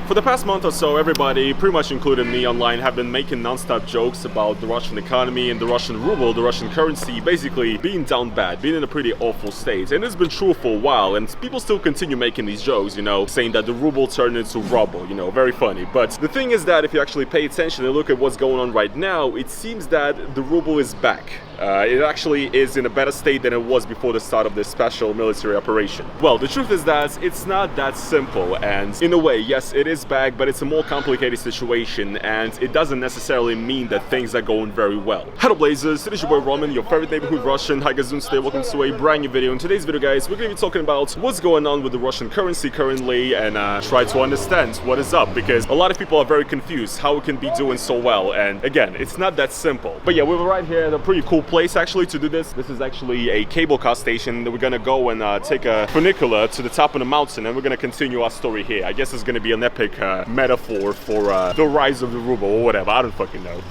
For the past month or so, everybody, pretty much including me online, have been making non-stop jokes about the Russian economy and the Russian ruble, the Russian currency, basically being down bad, being in a pretty awful state. And it's been true for a while, and people still continue making these jokes, you know, saying that the ruble turned into Ruble, you know, very funny. But the thing is that if you actually pay attention and look at what's going on right now, it seems that the ruble is back. It actually is in a better state than it was before the start of this special military operation. Well, the truth is that it's not that simple, and in a way, yes, it is back, but it's a more complicated situation, and it doesn't necessarily mean that things are going very well. Hello Blazers, it is your boy Roman, your favorite neighborhood Russian. Hi guys, today welcome to a brand new video. In today's video, guys, we're going to be talking about what's going on with the Russian currency currently, and try to understand what is up, because a lot of people are very confused how it can be doing so well, and again, it's not that simple. But yeah, we were right here at a pretty cool place actually to do this. This is actually a cable car station that we're gonna go and take a funicular to the top of the mountain, and we're gonna continue our story here. I guess it's gonna be an epic metaphor for the rise of the ruble or whatever. I don't fucking know.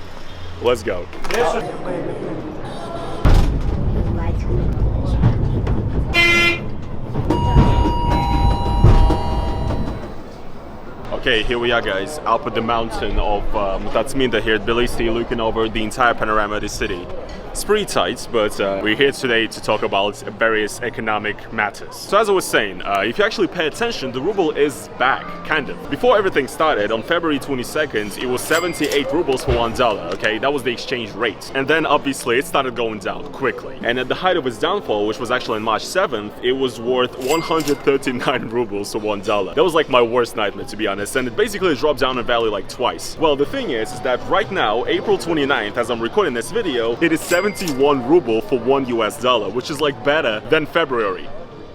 Let's go. Okay, here we are guys, up at the mountain of Tbilisi here at Tbilisi, looking over the entire panorama of the city. It's pretty tight, but we're here today to talk about various economic matters. So as I was saying, if you actually pay attention, the ruble is back, kind of. Before everything started, on February 22nd, it was 78 rubles for $1, okay? That was the exchange rate. And then obviously it started going down quickly. And at the height of its downfall, which was actually on March 7th, it was worth 139 rubles for $1. That was like my worst nightmare, to be honest, and it basically dropped down in value like twice. Well, the thing is that right now, April 29th, as I'm recording this video, it is 71 ruble for $1, which is like better than February.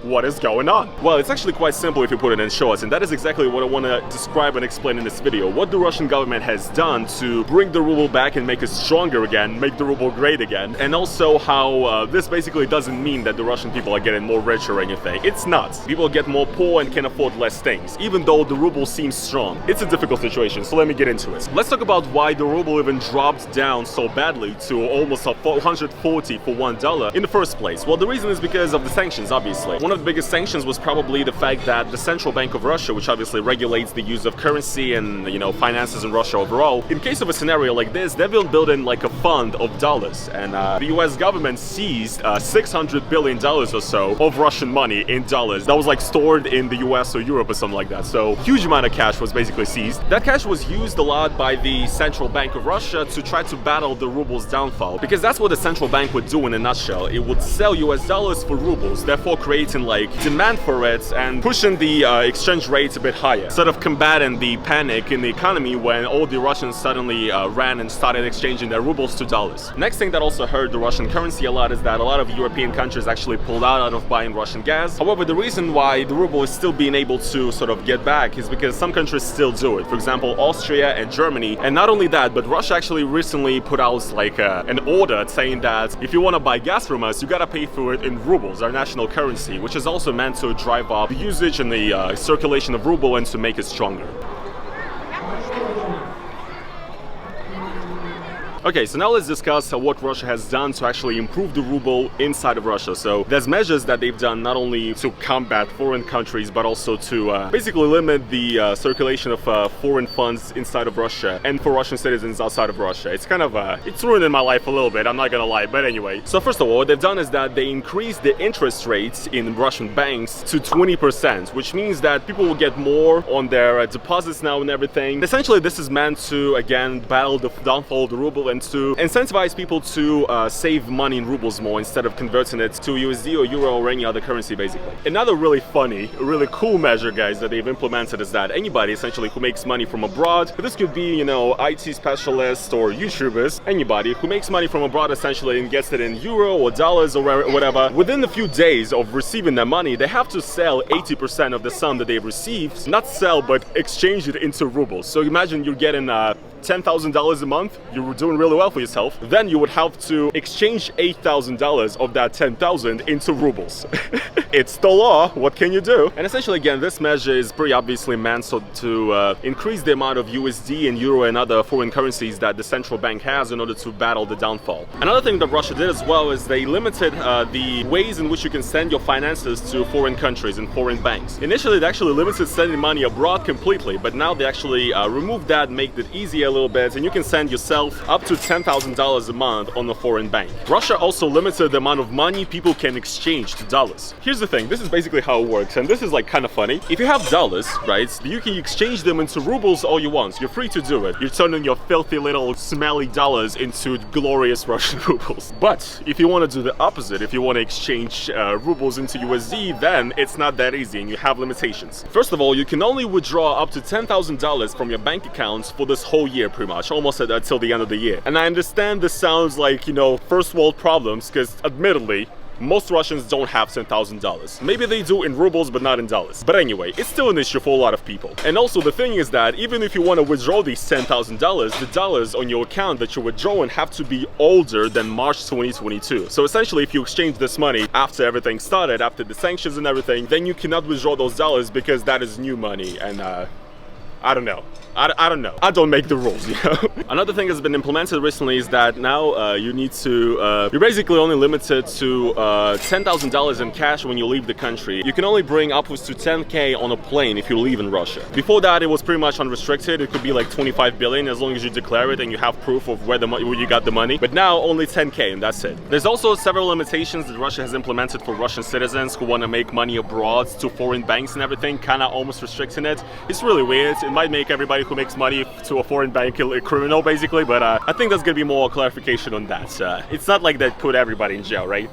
What is going on? Well, it's actually quite simple if you put it in short, and that is exactly what I want to describe and explain in this video. What the Russian government has done to bring the ruble back and make it stronger again, make the ruble great again, and also how this basically doesn't mean that the Russian people are getting more rich or anything. It's not. People get more poor and can afford less things, even though the ruble seems strong. It's a difficult situation, so let me get into it. Let's talk about why the ruble even dropped down so badly to almost 440 for $1 in the first place. Well, the reason is because of the sanctions, obviously. One of the biggest sanctions was probably the fact that the Central Bank of Russia, which obviously regulates the use of currency and, you know, finances in Russia overall, in case of a scenario like this, they've been building like a fund of dollars, and the US government seized $600 billion or so of Russian money in dollars that was like stored in the US or Europe or something like that. So huge amount of cash was basically seized. That cash was used a lot by the Central Bank of Russia to try to battle the ruble's downfall, because that's what the central bank would do in a nutshell. It would sell US dollars for rubles, therefore creating like demand for it and pushing the exchange rates a bit higher, sort of combating the panic in the economy when all the Russians suddenly ran and started exchanging their rubles to dollars. Next thing that also hurt the Russian currency a lot is that a lot of European countries actually pulled out of buying Russian gas. However, the reason why the ruble is still being able to sort of get back is because some countries still do it. For example, Austria and Germany. And not only that, but Russia actually recently put out like an order saying that if you want to buy gas from us, you gotta pay for it in rubles, our national currency, which is also meant to drive up the usage and the circulation of ruble and to make it stronger. Okay, so now let's discuss what Russia has done to actually improve the ruble inside of Russia. So there's measures that they've done not only to combat foreign countries, but also to basically limit the circulation of foreign funds inside of Russia and for Russian citizens outside of Russia. It's kind of it's ruining my life a little bit, I'm not gonna lie, but anyway. So first of all, what they've done is that they increased the interest rates in Russian banks to 20%, which means that people will get more on their deposits now and everything. Essentially, this is meant to, again, battle the downfall of the ruble and to incentivize people to save money in rubles more instead of converting it to USD or Euro or any other currency, basically. Another really funny, really cool measure, guys, that they've implemented is that anybody essentially who makes money from abroad, this could be, you know, IT specialists or YouTubers, anybody who makes money from abroad essentially and gets it in Euro or dollars or whatever, within a few days of receiving their money, they have to sell 80% of the sum that they've received, not sell, but exchange it into rubles. So imagine you're getting $10,000 a month, you're doing really well for yourself, then you would have to exchange $8,000 of that 10,000 into rubles. It's the law, what can you do? And essentially, again, this measure is pretty obviously meant so to increase the amount of USD and Euro and other foreign currencies that the central bank has in order to battle the downfall. Another thing that Russia did as well is they limited the ways in which you can send your finances to foreign countries and foreign banks. Initially, they actually limited sending money abroad completely, but now they actually removed that, make it easier a little bit, and you can send yourself up to $10,000 a month on a foreign bank. Russia also limited the amount of money people can exchange to dollars. Here's the thing, this is basically how it works, and this is like kind of funny. If you have dollars, right, you can exchange them into rubles all you want. You're free to do it. You're turning your filthy little smelly dollars into glorious Russian rubles. But if you want to do the opposite, if you want to exchange rubles into USD, then it's not that easy and you have limitations. First of all, you can only withdraw up to $10,000 from your bank accounts for this whole year, pretty much, almost until the end of the year. And I understand this sounds like, you know, first world problems, because admittedly, most Russians don't have $10,000. Maybe they do in rubles, but not in dollars. But anyway, it's still an issue for a lot of people. And also the thing is that even if you want to withdraw these $10,000, the dollars on your account that you're withdrawing have to be older than March 2022. So essentially, if you exchange this money after everything started, after the sanctions and everything, then you cannot withdraw those dollars because that is new money. And I don't know. I don't know. I don't make the rules, you know? Another thing that's been implemented recently is that now you need to, you're basically only limited to $10,000 in cash when you leave the country. You can only bring upwards to 10K on a plane if you leave in Russia. Before that, it was pretty much unrestricted. It could be like 25 billion as long as you declare it and you have proof of where you got the money. But now only 10K and that's it. There's also several limitations that Russia has implemented for Russian citizens who want to make money abroad to foreign banks and everything, kind of almost restricting it. It's really weird. It might make everybody who makes money to a foreign bank a criminal, basically, but I think there's gonna be more clarification on that. It's not like they put everybody in jail, right?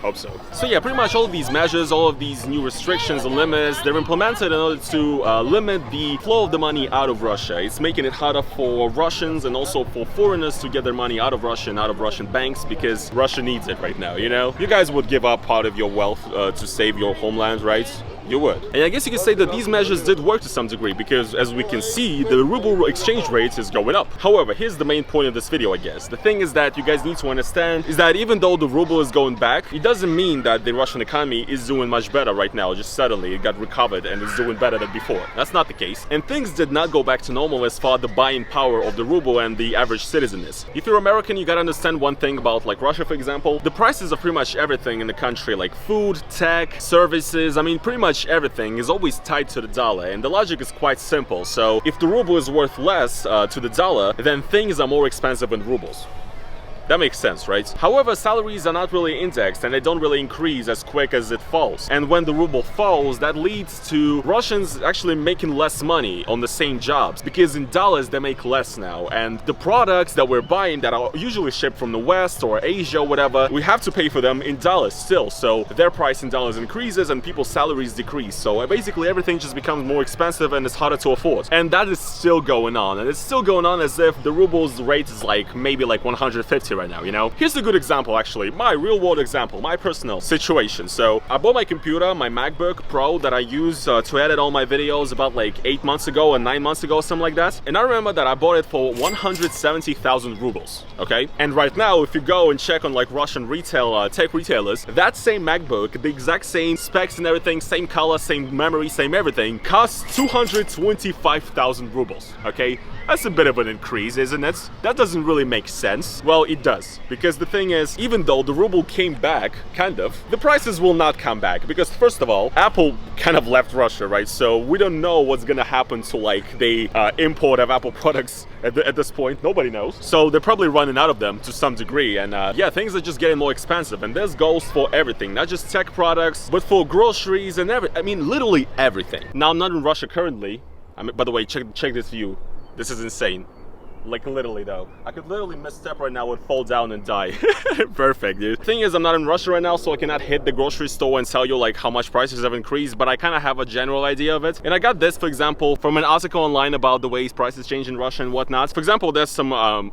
Hope so. So yeah, pretty much all of these measures, all of these new restrictions and limits, they're implemented in order to limit the flow of the money out of Russia. It's making it harder for Russians and also for foreigners to get their money out of Russia and out of Russian banks because Russia needs it right now, you know? You guys would give up part of your wealth to save your homeland, right? You would. And I guess you could say that these measures did work to some degree because, as we can see, the ruble exchange rate is going up. However, here's the main point of this video, I guess. The thing is that you guys need to understand is that even though the ruble is going back, it doesn't mean that the Russian economy is doing much better right now. Just suddenly it got recovered and it's doing better than before. That's not the case. And things did not go back to normal as far as the buying power of the ruble and the average citizen is. If you're American, you gotta understand one thing about like Russia, for example. The prices of pretty much everything in the country, like food, tech, services, I mean, pretty much everything is always tied to the dollar, and the logic is quite simple. So if the ruble is worth less to the dollar, then things are more expensive in rubles. That makes sense, right? However, salaries are not really indexed and they don't really increase as quick as it falls. And when the ruble falls, that leads to Russians actually making less money on the same jobs because in dollars they make less now. And the products that we're buying that are usually shipped from the West or Asia or whatever, we have to pay for them in dollars still. So their price in dollars increases and people's salaries decrease. So basically everything just becomes more expensive and it's harder to afford. And that is still going on. And it's still going on as if the ruble's rate is like maybe like 150 right now, you know? Here's a good example, actually, my real world example, my personal situation. So I bought my computer, my MacBook Pro that I use to edit all my videos about like 8 months ago or 9 months ago, something like that. And I remember that I bought it for 170,000 rubles, okay? And right now, if you go and check on like Russian retail, tech retailers, that same MacBook, the exact same specs and everything, same color, same memory, same everything, costs 225,000 rubles, okay? That's a bit of an increase, isn't it? That doesn't really make sense. Well, it does. Because the thing is, even though the ruble came back, kind of, the prices will not come back. Because first of all, Apple kind of left Russia, right? So we don't know what's gonna happen to like the import of Apple products at this point. Nobody knows. So they're probably running out of them to some degree. And yeah, things are just getting more expensive. And this goes for everything, not just tech products, but for groceries and I mean, literally everything. Now, I'm not in Russia currently. I mean, by the way, check this view. This is insane. Like literally though. I could literally misstep right now and fall down and die. Perfect, dude. Thing is, I'm not in Russia right now, so I cannot hit the grocery store and tell you like how much prices have increased, but I kind of have a general idea of it. And I got this, for example, from an article online about the ways prices change in Russia and whatnot. For example, there's some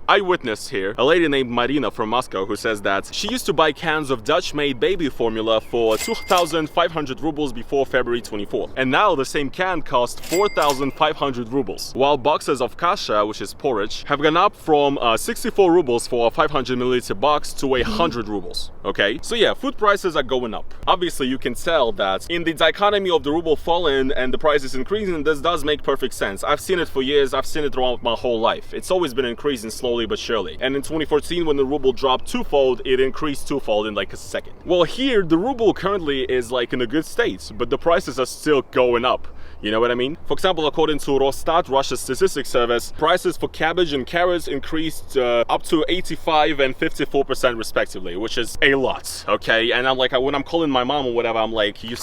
eyewitness here, a lady named Marina from Moscow, who says that she used to buy cans of Dutch-made baby formula for 2,500 rubles before February 24th. And now the same can costs 4,500 rubles. While boxes of kasha, which is porridge, much, have gone up from 64 rubles for a 500 milliliter box to 100 rubles. Okay, so yeah, food prices are going up. Obviously, you can tell that in the dichotomy of the ruble falling and the prices increasing, this does make perfect sense. I've seen it for years. I've seen it throughout my whole life. It's always been increasing slowly but surely. And in 2014, when the ruble dropped twofold, it increased twofold in like a second. Well, here the ruble currently is like in a good state, but the prices are still going up. You know what I mean? For example, according to Росстат, Russia's statistics service, prices for cabbage and carrots increased up to 85% and 54% respectively, which is a lot, okay? And I'm like, when I'm calling my mom or whatever, I'm like, you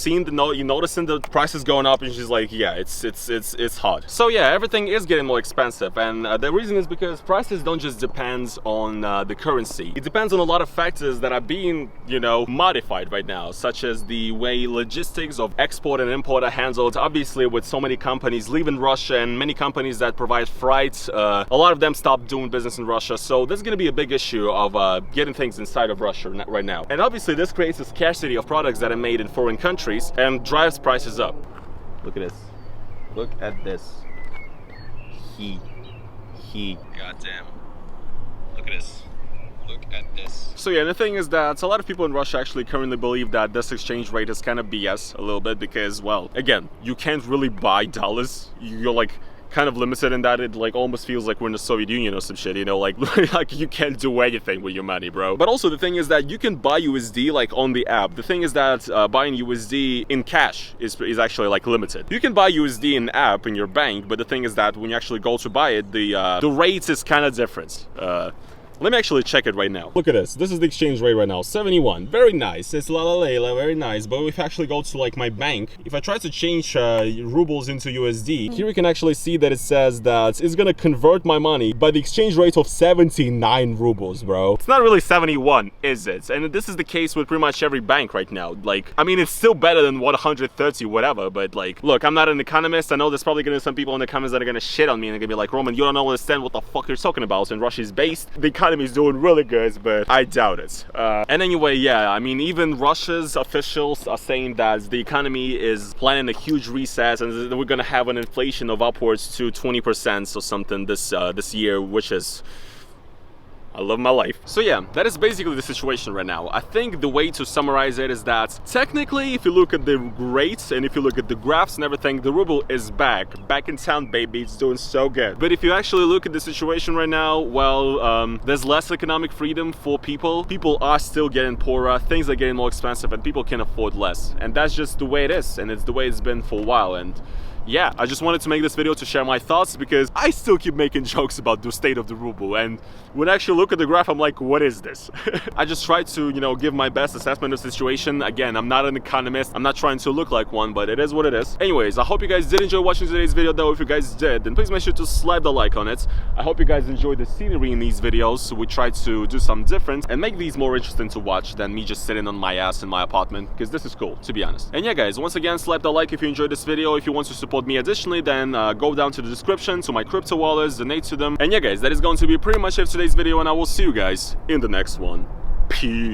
noticing the prices going up? And she's like, yeah, it's hard. So yeah, everything is getting more expensive, and the reason is because prices don't just depend on the currency. It depends on a lot of factors that are being, you know, modified right now, such as the way logistics of export and import are handled. Obviously, with so many companies leaving Russia and many companies that provide freight, a lot of them stopped doing business in Russia. So there's going to be a big issue of getting things inside of Russia right now. And obviously this creates a scarcity of products that are made in foreign countries and drives prices up. Look at this. Look at this. Goddamn. Look at this. Look at this. So yeah, the thing is that a lot of people in Russia actually currently believe that this exchange rate is kind of BS a little bit because, well, again, you can't really buy dollars. You're like kind of limited in that. It like almost feels like we're in the Soviet Union or some shit, you know, like you can't do anything with your money, bro. But also the thing is that you can buy USD like on the app. The thing is that buying USD in cash is actually like limited. You can buy USD in app in your bank, but the thing is that when you actually go to buy it, the rate is kind of different. Let me actually check it right now. Look at this. This is the exchange rate right now. 71. Very nice. It's very nice. But if I actually go to like my bank, if I try to change rubles into USD, here we can actually see that it says that it's gonna convert my money by the exchange rate of 79 rubles, bro. It's not really 71, is it? And this is the case with pretty much every bank right now. Like, I mean, it's still better than 130, whatever. But like, look, I'm not an economist. I know there's probably gonna be some people in the comments that are gonna shit on me and they're gonna be like, Roman, you don't understand what the fuck you're talking about. So in Russia is based, the economy is doing really good, but I doubt it. And anyway, yeah, I mean, even Russia's officials are saying that the economy is planning a huge reset and we're gonna have an inflation of upwards to 20% or something this year, which is, I love my life. So yeah, that is basically the situation right now. I think the way to summarize it is that technically, if you look at the rates and if you look at the graphs and everything, the ruble is back in town, baby. It's doing so good. But if you actually look at the situation right now, well, there's less economic freedom for people. People are still getting poorer, things are getting more expensive, and people can afford less. And that's just the way it is, and it's the way it's been for a while. And yeah, I just wanted to make this video to share my thoughts because I still keep making jokes about the state of the ruble, and when I actually look at the graph, I'm like, what is this? I just tried to, you know, give my best assessment of the situation. Again, I'm not an economist, I'm not trying to look like one, but it is what it is. Anyways, I hope you guys did enjoy watching today's video, though. If you guys did, then please make sure to slap the like on it. I hope you guys enjoyed the scenery in these videos, so we tried to do something different and make these more interesting to watch than me just sitting on my ass in my apartment, because this is cool, to be honest. And yeah, guys, once again, slap the like if you enjoyed this video. If you want to support me additionally, then go down to the description to my crypto wallets, donate to them. And yeah, guys, that is going to be pretty much it for today's video, and I will see you guys in the next one. Peace.